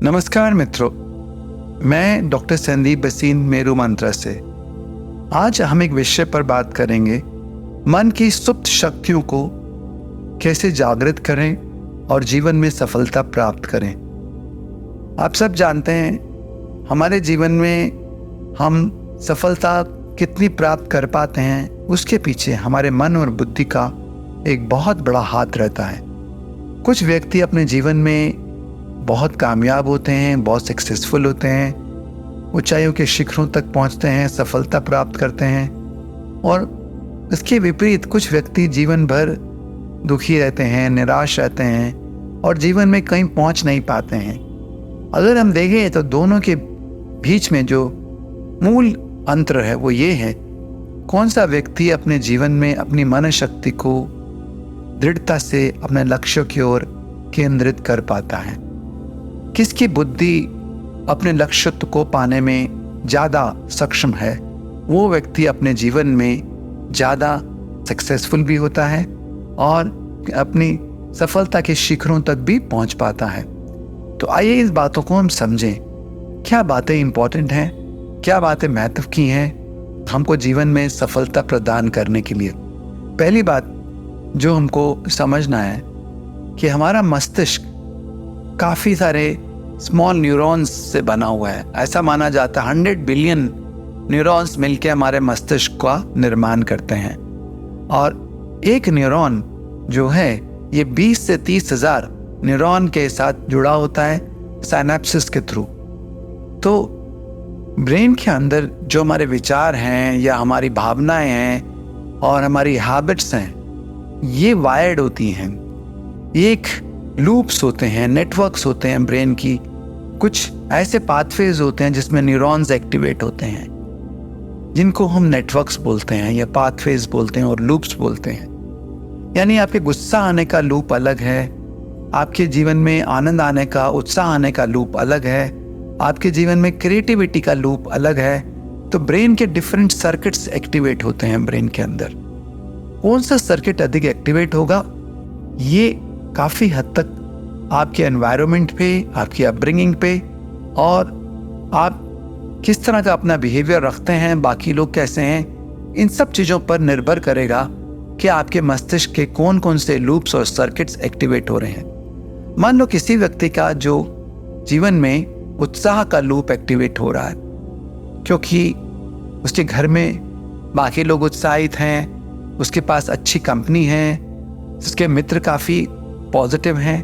नमस्कार मित्रों, मैं डॉक्टर संदीप बसीन मेरू मंत्रा से। आज हम एक विषय पर बात करेंगे, मन की सुप्त शक्तियों को कैसे जागृत करें और जीवन में सफलता प्राप्त करें। आप सब जानते हैं हमारे जीवन में हम सफलता कितनी प्राप्त कर पाते हैं, उसके पीछे हमारे मन और बुद्धि का एक बहुत बड़ा हाथ रहता है। कुछ व्यक्ति अपने जीवन में बहुत कामयाब होते हैं, बहुत सक्सेसफुल होते हैं, ऊंचाइयों के शिखरों तक पहुंचते हैं, सफलता प्राप्त करते हैं। और इसके विपरीत कुछ व्यक्ति जीवन भर दुखी रहते हैं, निराश रहते हैं और जीवन में कहीं पहुंच नहीं पाते हैं। अगर हम देखें तो दोनों के बीच में जो मूल अंतर है वो ये है, कौन सा व्यक्ति अपने जीवन में अपनी मन शक्ति को दृढ़ता से अपने लक्ष्य की ओर केंद्रित कर पाता है। किसकी बुद्धि अपने लक्ष्य को पाने में ज़्यादा सक्षम है, वो व्यक्ति अपने जीवन में ज़्यादा सक्सेसफुल भी होता है और अपनी सफलता के शिखरों तक भी पहुंच पाता है। तो आइए इस बातों को हम समझें, क्या बातें इंपॉर्टेंट हैं, क्या बातें महत्व की हैं हमको जीवन में सफलता प्रदान करने के लिए। पहली बात जो हमको समझना है कि हमारा मस्तिष्क काफ़ी सारे स्मॉल न्यूरॉन्स से बना हुआ है। ऐसा माना जाता है 100 बिलियन न्यूरॉन्स मिलकर हमारे मस्तिष्क का निर्माण करते हैं। और एक न्यूरॉन जो है ये 20 से 30 हज़ार न्यूरॉन के साथ जुड़ा होता है साइनेप्सिस के थ्रू। तो ब्रेन के अंदर जो हमारे विचार हैं या हमारी भावनाएं हैं और हमारी हैबिट्स हैं, ये वायर्ड होती हैं। ये एक लूप्स होते हैं, नेटवर्क्स होते हैं ब्रेन की। कुछ ऐसे पाथवेज होते हैं जिसमें न्यूरॉन्स एक्टिवेट होते हैं, जिनको हम नेटवर्क्स बोलते हैं या पाथवेज बोलते हैं और लूप्स बोलते हैं। यानी आपके गुस्सा आने का लूप अलग है, आपके जीवन में आनंद आने का, उत्साह आने का लूप अलग है, आपके जीवन में क्रिएटिविटी का लूप अलग है। तो ब्रेन के डिफरेंट सर्किट्स एक्टिवेट होते हैं ब्रेन के अंदर। कौन सा सर्किट अधिक एक्टिवेट होगा, ये काफ़ी हद तक आपके एनवायरनमेंट पे, आपकी अपब्रिंगिंग पे और आप किस तरह का अपना बिहेवियर रखते हैं, बाकी लोग कैसे हैं, इन सब चीज़ों पर निर्भर करेगा कि आपके मस्तिष्क के कौन कौन से लूप्स और सर्किट्स एक्टिवेट हो रहे हैं। मान लो किसी व्यक्ति का जो जीवन में उत्साह का लूप एक्टिवेट हो रहा है क्योंकि उसके घर में बाकी लोग उत्साहित हैं, उसके पास अच्छी कंपनी है, उसके मित्र काफ़ी पॉजिटिव हैं,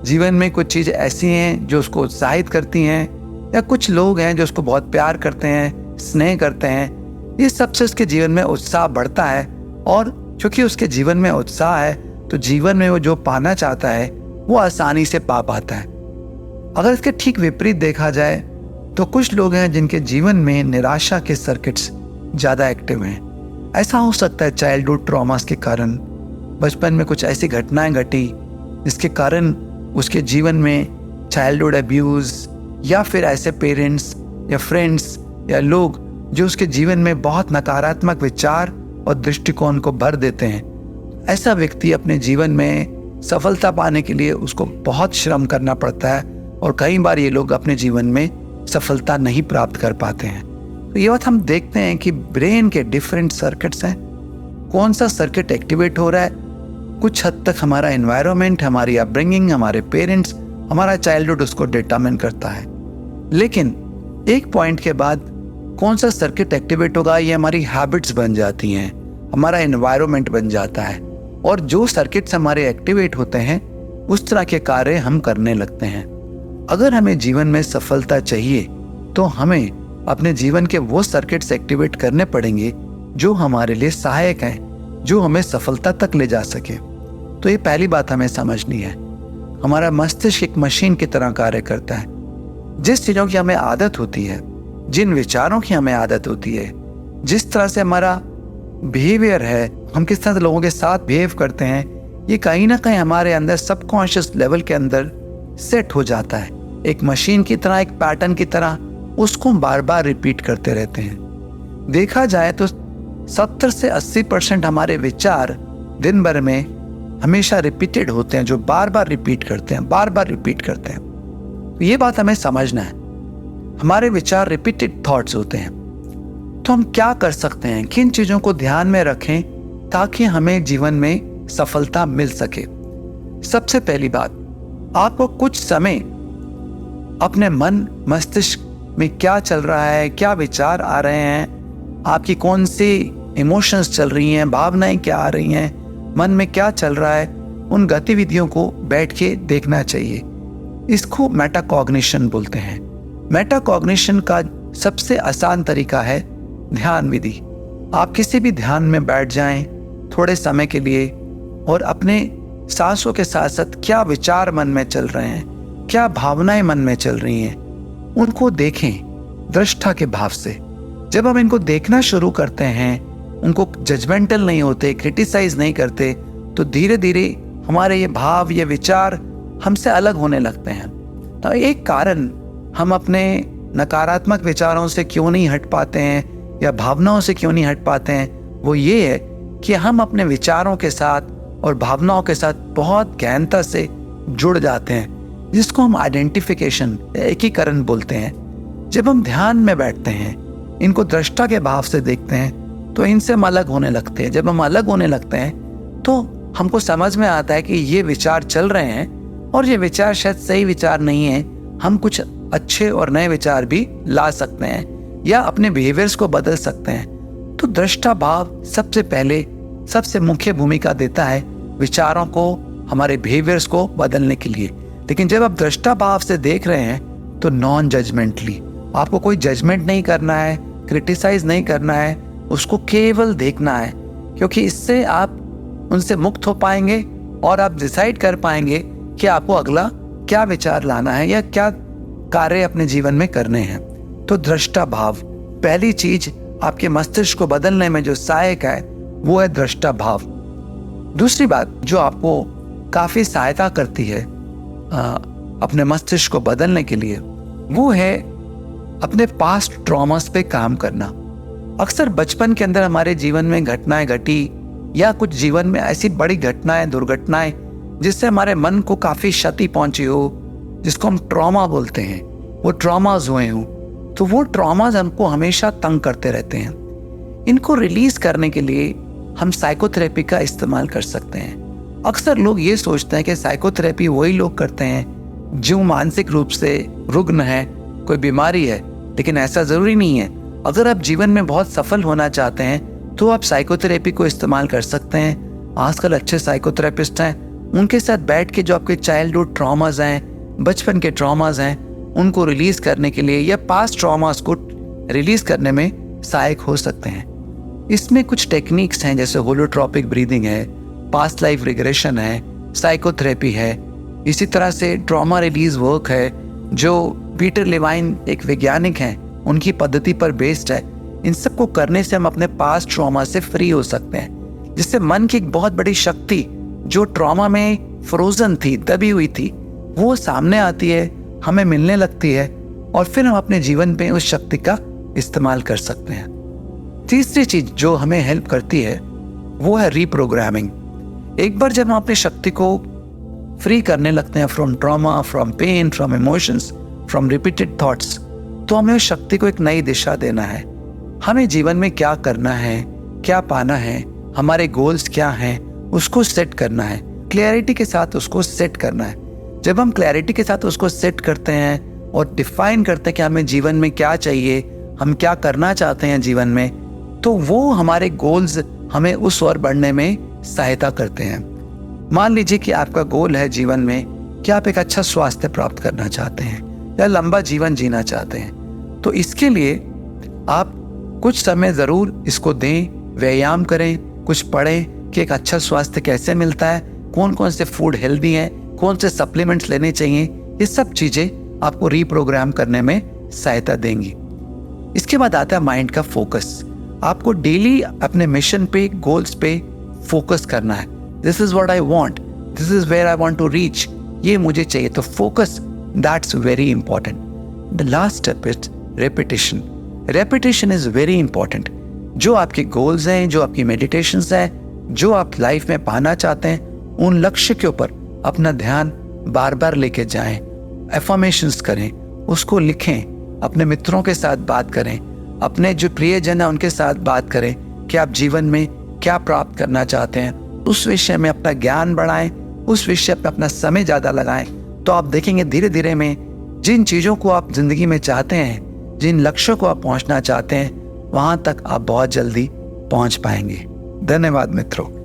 जीवन में कुछ चीज़ ऐसी हैं जो उसको उत्साहित करती हैं, या कुछ लोग हैं जो उसको बहुत प्यार करते हैं, स्नेह करते हैं। ये सबसे उसके जीवन में उत्साह बढ़ता है और क्योंकि उसके जीवन में उत्साह है तो जीवन में वो जो पाना चाहता है वो आसानी से पा पाता है। अगर इसके ठीक विपरीत देखा जाए तो कुछ लोग हैं जिनके जीवन में निराशा के सर्किट्स ज़्यादा एक्टिव हैं। ऐसा हो सकता है चाइल्डहुड ट्रॉमास के कारण, बचपन में कुछ ऐसी घटनाएं घटी जिसके कारण उसके जीवन में चाइल्डहुड अब्यूज़ या फिर ऐसे पेरेंट्स या फ्रेंड्स या लोग जो उसके जीवन में बहुत नकारात्मक विचार और दृष्टिकोण को भर देते हैं। ऐसा व्यक्ति अपने जीवन में सफलता पाने के लिए उसको बहुत श्रम करना पड़ता है और कई बार ये लोग अपने जीवन में सफलता नहीं प्राप्त कर पाते हैं। तो ये बात हम देखते हैं कि ब्रेन के डिफरेंट सर्किट्स हैं, कौन सा सर्किट एक्टिवेट हो रहा है। कुछ हद तक हमारा एनवायरनमेंट, हमारी अपब्रिंगिंग, हमारे पेरेंट्स, हमारा चाइल्डहुड उसको डिटरमिन करता है। लेकिन एक पॉइंट के बाद कौन सा सर्किट एक्टिवेट होगा, ये हमारी हैबिट्स बन जाती हैं, हमारा एनवायरनमेंट बन जाता है और जो सर्किट्स हमारे एक्टिवेट होते हैं उस तरह के कार्य हम करने लगते हैं। अगर हमें जीवन में सफलता चाहिए तो हमें अपने जीवन के वो सर्किट्स एक्टिवेट करने पड़ेंगे जो हमारे लिए सहायक हैं, जो हमें सफलता तक ले जा सके। तो ये पहली बात हमें समझनी है। हमारा मस्तिष्क एक मशीन की तरह कार्य करता है। जिस चीज़ों की हमें आदत होती है, जिन विचारों की हमें आदत होती है, जिस तरह से हमारा बिहेवियर है, हम किस तरह से लोगों के साथ बिहेव करते हैं, ये कहीं ना कहीं हमारे अंदर सबकॉन्शियस लेवल के अंदर सेट हो जाता है। एक मशीन की तरह, एक पैटर्न की तरह उसको बार बार रिपीट करते रहते हैं। देखा जाए तो 70 से 80% हमारे विचार दिन भर में हमेशा रिपीटेड होते हैं, जो बार बार रिपीट करते हैं, बार बार रिपीट करते हैं। ये बात हमें समझना है, हमारे विचार रिपीटेड थॉट्स होते हैं। तो हम क्या कर सकते हैं, किन चीज़ों को ध्यान में रखें ताकि हमें जीवन में सफलता मिल सके। सबसे पहली बात, आपको कुछ समय अपने मन मस्तिष्क में क्या चल रहा है, क्या विचार आ रहे हैं, आपकी कौन सी इमोशंस चल रही हैं, भावनाएं क्या आ रही हैं, मन में क्या चल रहा है, उन गतिविधियों को बैठ के देखना चाहिए। इसको मेटाकॉग्निशन बोलते हैं। मेटाकॉग्निशन का सबसे आसान तरीका है ध्यान विधि। आप किसी भी ध्यान में बैठ जाएं थोड़े समय के लिए और अपने सांसों के साथ साथ क्या विचार मन में चल रहे हैं, क्या भावनाएं मन में चल रही हैं, उनको देखें दृष्टा के भाव से। जब हम इनको देखना शुरू करते हैं, उनको जजमेंटल नहीं होते, क्रिटिसाइज नहीं करते, तो धीरे धीरे हमारे ये भाव, ये विचार हमसे अलग होने लगते हैं। तो एक कारण हम अपने नकारात्मक विचारों से क्यों नहीं हट पाते हैं या भावनाओं से क्यों नहीं हट पाते हैं, वो ये है कि हम अपने विचारों के साथ और भावनाओं के साथ बहुत गहनता से जुड़ जाते हैं, जिसको हम आइडेंटिफिकेशन, एकीकरण बोलते हैं। जब हम ध्यान में बैठते हैं, इनको दृष्टा के भाव से देखते हैं, तो इनसे हम अलग होने लगते हैं। जब हम अलग होने लगते हैं तो हमको समझ में आता है कि ये विचार चल रहे हैं और ये विचार शायद सही विचार नहीं है, हम कुछ अच्छे और नए विचार भी ला सकते हैं या अपने बिहेवियर्स को बदल सकते हैं। तो दृष्टा भाव सबसे पहले सबसे मुख्य भूमिका देता है विचारों को, हमारे बिहेवियर्स को बदलने के लिए। लेकिन जब आप दृष्टा भाव से देख रहे हैं तो नॉन जजमेंटली, आपको कोई जजमेंट नहीं करना है, क्रिटिसाइज नहीं करना है, उसको केवल देखना है, क्योंकि इससे आप उनसे मुक्त हो पाएंगे और आप डिसाइड कर पाएंगे कि आपको अगला क्या विचार लाना है या क्या कार्य अपने जीवन में करने हैं। तो दृष्टा भाव पहली चीज आपके मस्तिष्क को बदलने में जो सहायक है वो है दृष्टा भाव। दूसरी बात जो आपको काफी सहायता करती है अपने मस्तिष्क को बदलने के लिए, वो है अपने पास्ट ट्रॉमास पे काम करना। अक्सर बचपन के अंदर हमारे जीवन में घटनाएं घटी या कुछ जीवन में ऐसी बड़ी घटनाएं, दुर्घटनाएं जिससे हमारे मन को काफी क्षति पहुंची हो, जिसको हम ट्रॉमा बोलते हैं, वो ट्रॉमास हुए हों, तो वो ट्रॉमास हमको हमेशा तंग करते रहते हैं। इनको रिलीज करने के लिए हम साइकोथेरेपी का इस्तेमाल कर सकते हैं। अक्सर लोग ये सोचते हैं कि साइकोथेरेपी वही लोग करते हैं जो मानसिक रूप से रुग्ण है, कोई बीमारी है, लेकिन ऐसा जरूरी नहीं है। अगर आप जीवन में बहुत सफल होना चाहते हैं तो आप साइकोथेरेपी को इस्तेमाल कर सकते हैं। आजकल अच्छे साइकोथेरेपिस्ट हैं, उनके साथ बैठ के जो आपके चाइल्डहुड ट्रॉमास हैं, बचपन के ट्रॉमास हैं, उनको रिलीज करने के लिए या पास्ट ट्रॉमास को रिलीज करने में सहायक हो सकते हैं। इसमें कुछ टेक्निक्स हैं, जैसे होलोट्रॉपिक ब्रीदिंग है, पास्ट लाइफ रिग्रेशन है, साइकोथेरेपी है, इसी तरह से ट्रॉमा रिलीज वर्क है जो पीटर लेवाइन एक वैज्ञानिक हैं उनकी पद्धति पर बेस्ड है। इन सब को करने से हम अपने पास्ट ट्रॉमा से फ्री हो सकते हैं, जिससे मन की एक बहुत बड़ी शक्ति जो ट्रॉमा में फ्रोजन थी, दबी हुई थी, वो सामने आती है, हमें मिलने लगती है और फिर हम अपने जीवन में उस शक्ति का इस्तेमाल कर सकते हैं। तीसरी चीज जो हमें हेल्प करती है वो है रीप्रोग्रामिंग। एक बार जब हम अपनी शक्ति को फ्री करने लगते हैं from trauma, from pain, from emotions, from repeated thoughts, तो हमें उस शक्ति को एक नई दिशा देना है। हमें जीवन में क्या करना है, क्या पाना है, हमारे गोल्स क्या हैं, उसको सेट करना है, क्लैरिटी के साथ उसको सेट करना है। जब हम क्लैरिटी के साथ उसको सेट करते हैं और डिफाइन करते हैं कि हमें जीवन में क्या चाहिए, हम क्या करना चाहते हैं जीवन में, तो वो हमारे गोल्स हमें उस ओर बढ़ने में सहायता करते हैं। मान लीजिए कि आपका गोल है जीवन में कि आप एक अच्छा स्वास्थ्य प्राप्त करना चाहते हैं या लंबा जीवन जीना चाहते हैं, तो इसके लिए आप कुछ समय ज़रूर इसको दें, व्यायाम करें, कुछ पढ़ें कि एक अच्छा स्वास्थ्य कैसे मिलता है, कौन कौन से फूड हेल्दी हैं, कौन से सप्लीमेंट्स लेने चाहिए। ये सब चीज़ें आपको रीप्रोग्राम करने में सहायता देंगी। इसके बाद आता है माइंड का फोकस। आपको डेली अपने मिशन पे, गोल्स पे फोकस करना है। This is what I want, this is where I want to reach, ये मुझे चाहिए। तो focus, that's very important. The last step is repetition. Repetition is very important. जो आपके गोल्स हैं, जो आपकी मेडिटेशंस हैं, जो आप लाइफ में पाना चाहते हैं, उन लक्ष्य के ऊपर अपना ध्यान बार बार लेके जाएं। एफर्मेशंस करें, उसको लिखें, अपने मित्रों के साथ बात करें, अपने जो प्रियजन है उनके साथ बात करें कि आप जीवन में क्या प्राप्त करना चाहते हैं, उस विषय में अपना ज्ञान बढ़ाएं, उस विषय पे अपना समय ज़्यादा लगाएं। तो आप देखेंगे धीरे धीरे में जिन चीज़ों को आप जिंदगी में चाहते हैं, जिन लक्ष्यों को आप पहुंचना चाहते हैं, वहां तक आप बहुत जल्दी पहुंच पाएंगे। धन्यवाद मित्रों।